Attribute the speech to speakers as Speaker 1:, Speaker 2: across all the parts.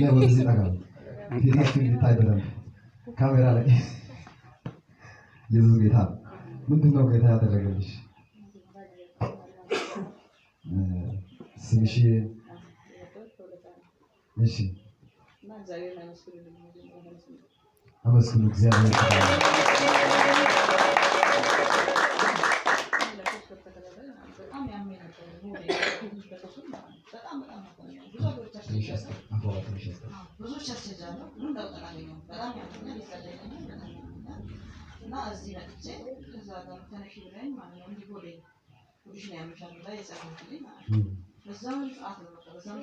Speaker 1: ለወደዚህ ጠጋ ፊታችሁ እንዲታይ በደንብ ካሜራ ላይ ኢየሱስ ጌታ ምንድነው ጌታ ያደረገልሽ? ስምሽ እሺ አመስግኑ እግዚአብሔር
Speaker 2: ብዙ ቸርችጃለሁ ግን ለውጥ አላገኘሁም። በጣም ያመኛል፣ ይጸለይልኛል እና እዚህ መጥቼ እዛ ጋር ተነሽ ብለኝ ማለት ነው እንዲህ ቦሌ ፖሊስ ነው ያመሻል ላይ የጸለይልኝ ማለት ነው። በዛም ሰዓት ነው
Speaker 1: በዛም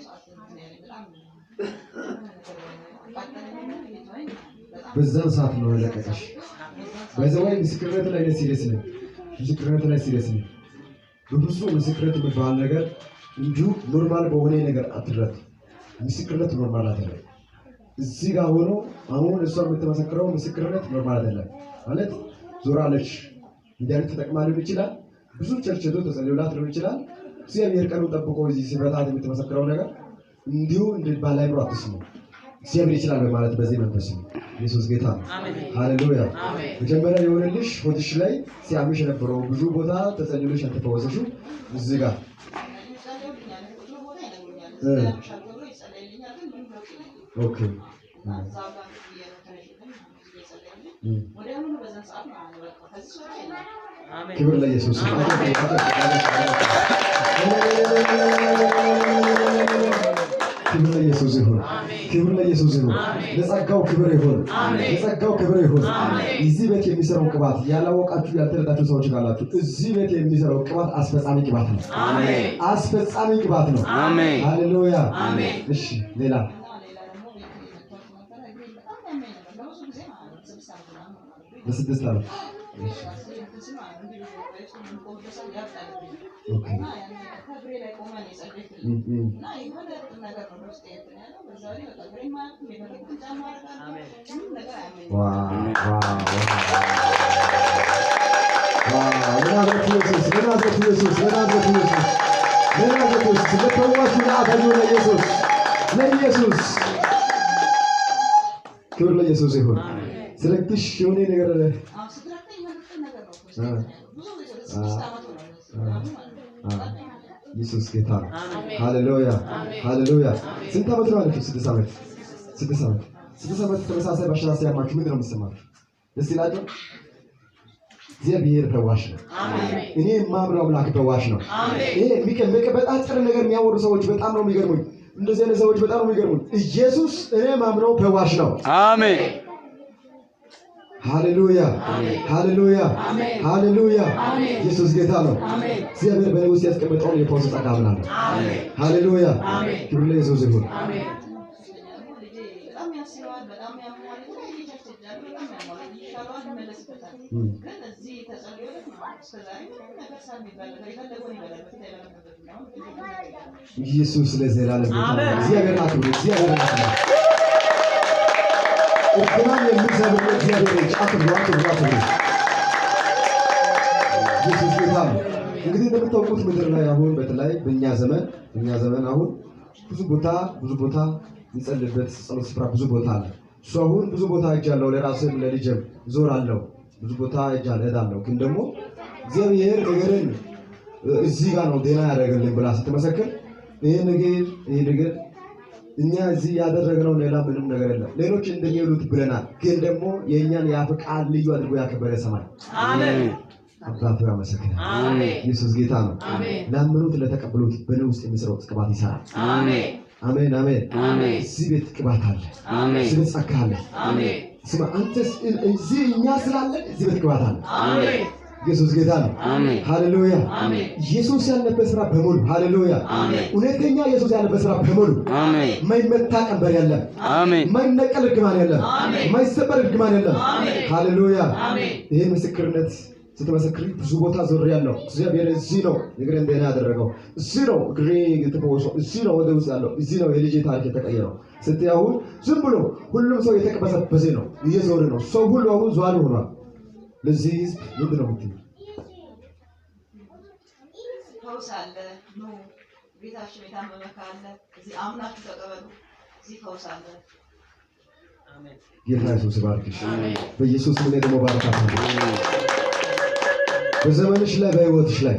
Speaker 1: ሰዓት ነው ለቀቀሽ። በዛው ምስክርነት ላይ ሲሪየስ ነው። ምስክርነት ላይ ሲሪየስ ነው። በብዙ ምስክርነት የሚባል ነገር እንዲሁ ኖርማል በሆነ ነገር አትድረስ። ምስክርነት ኖርማል አይደለም። እዚህ ጋር ሆኖ አሁን እሷ የምትመሰክረው ምስክርነት ኖርማል አይደለም ማለት ዞራለች እንዲያል ተጠቅማ ሊሆን ይችላል። ብዙ ቸርች ሄዶ ተጸልዮላት ሊሆን ይችላል። እግዚአብሔር ቀኑን ጠብቆ እዚህ ሲመጣት የምትመሰክረው ነገር እንዲሁ እንድባል ላይ ብሎ አትስሙ። እግዚአብሔር ይችላል በማለት በዚህ መንፈስ ነው። ኢየሱስ ጌታ ነው። ሃሌሉያ። መጀመሪያ የሆነልሽ ሆድሽ ላይ ሲያምሽ የነበረው ብዙ ቦታ ተጸልዮልሽ ያልተፈወሰሽው እዚህ ጋር ኦኬ ክብር ለኢየሱስ ይሁን። ክብር ለኢየሱስ ይሁን። ክብር ለኢየሱስ ይሁን። ለጸጋው ክብር ይሁን። ለጸጋው ክብር ይሁን። እዚህ ቤት የሚሰራው ቅባት ያላወቃችሁ ያልተረዳችሁ ሰዎች ካላችሁ እዚህ ቤት የሚሰራው ቅባት አስፈጻሚ ቅባት ነው። አሜን። አስፈጻሚ ቅባት ነው። አሜን። ሃሌሉያ። አሜን። እሺ ሌላ በስድስት ዓመት ክብር ለኢየሱስ ይሁን። ስለክሽ የሆነ ነገር ኢየሱስ ጌታ ነው። ሃሌሉያ ሃሌሉያ። ስንት ዓመት ነው አለች? 6 ዓመት 6 ዓመት 6 ዓመት ተመሳሳይ በሽታ ሲያማችሁ ምንድን ነው የምትሰማችሁ? ደስ ይላችሁ? እግዚአብሔር ፈዋሽ ነው። አሜን። እኔ የማምነው አምላክ ፈዋሽ ነው። አሜን። ይሄ በጣጥር ነገር የሚያወሩ ሰዎች በጣም ነው የሚገርሙኝ። እንደዚህ አይነት ሰዎች በጣም ነው የሚገርሙኝ። ኢየሱስ እኔ የማምነው ፈዋሽ ነው። አሜን። ሃሌሉያ ሃሌሉያ ሃሌሉያ። ኢየሱስ ጌታ ነው። እግዚአብሔር በእኔ ውስጥ ያስቀመጠውን የፈውስ ጸጋ አምናለሁ። ሃሌሉያ። ክብር ለኢየሱስ ይሁን። ኢየሱስ ለዘላለም ጌታ ነው። እግዚአብሔር አክብሩ። እግዚአብሔር አክብሩ። እርግማን የሚሰብር እግዚአብሔር አክብሩ አክብሩ አክብሩ። ኢየሱስ ጌታ ነው። እንግዲህ እንደምታውቁት ምድር ላይ አሁን በተለይ በእኛ ዘመን አሁን ብዙ ቦታ የሚጸልይበት ጸሎት ስፍራ ብዙ ቦታ አለ። እሱ አሁን ብዙ ቦታ ሄጃለሁ፣ ለራስም ለልጅም ዞራለሁ፣ ብዙ ቦታ ሄጃለሁ። ግን ደግሞ እግዚአብሔር ነገርን እዚህ ጋር ነው ጤና ያደረገልን ብላ ስትመሰክር ይሄ ነገር እኛ እዚህ ያደረግነው ሌላ ምንም ነገር የለም። ሌሎች እንደሚሉት ብለናል። ግን ደግሞ የእኛን የአፍ ቃል ልዩ አድርጎ ያከበረ ሰማይ አሜን። አባቱ ያመሰግናል። አሜን። ኢየሱስ ጌታ ነው። አሜን። ላመኑት ለተቀበሉት በእኔ ውስጥ የሚሰራው ቅባት ይሰራል። አሜን አሜን አሜን አሜን። እዚህ ቤት ቅባት አለ። አሜን። እዚህ ቤት ጸጋ አለ። አሜን። ስማ አንተስ እዚህ እኛ ስላለን እዚህ ቤት ቅባት አለ። አሜን። ኢየሱስ ጌታ ነው። አሜን ሃሌሉያ አሜን። ኢየሱስ ያለበት ስራ በሙሉ ሃሌሉያ አሜን። እውነተኛ ኢየሱስ ያለበት ስራ በሙሉ አሜን። የማይመታ ቀንበር የለም። አሜን። የማይነቀል እርግማን የለም። አሜን። የማይሰበር እርግማን የለም። አሜን ሃሌሉያ አሜን። ይሄ ምስክርነት ስትመሰክሪ ብዙ ቦታ ዞሬያለሁ። እግዚአብሔር እዚህ ነው እግሬን ጤና ያደረገው፣ እዚህ ነው እግሬ የተፈወሰው፣ እዚህ ነው ወደ ውስጥ ያለው፣ እዚህ ነው የልጄ ታሪክ የተቀየረው ስትይ አሁን ዝም ብሎ ሁሉም ሰው የተቀበሰበሰ ነው፣ እየዞረ ነው። ሰው ሁሉ አሁን ዟሪ ሆኗል። ለዚህ ህዝብ ምንድን ነው የምትይው?
Speaker 2: ፈውስ አለ ነው ቤታችሁ የታመመ ካለ እዚህ አምናችሁ ተቀበሉ። እዚህ ፈውስ አለ።
Speaker 1: ጌታ ኢየሱስ ይባርክሽ። በኢየሱስ ስም ደግሞ ባርካታለሁ። በዘመንሽ ላይ በህይወትሽ ላይ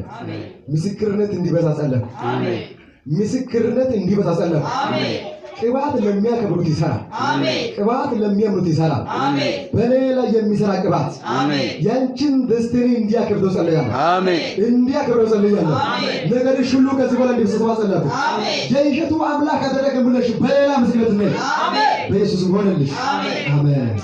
Speaker 1: ምስክርነት እንዲበዛ ጸለይኩ። ምስክርነት እንዲበዛ ጸለይኩ። ቅባት ለሚያከብሩት ይሰራል። ቅባት ለሚያምኑት ይሰራል። በእኔ ላይ የሚሰራ ቅባት ያንቺን ደስቲኒ እንዲያከብረው ጸልያለሁ። እንዲያከብረው ጸልያለሁ። ነገርሽ ሁሉ ከዚህ በኋላ እንዲፈጸም ጸልያለሁ። የእሸቱ አምላክ አደረገ ብለሽ በሌላ ምስክርነት ነሽ። በኢየሱስ ሆነልሽ። አሜን።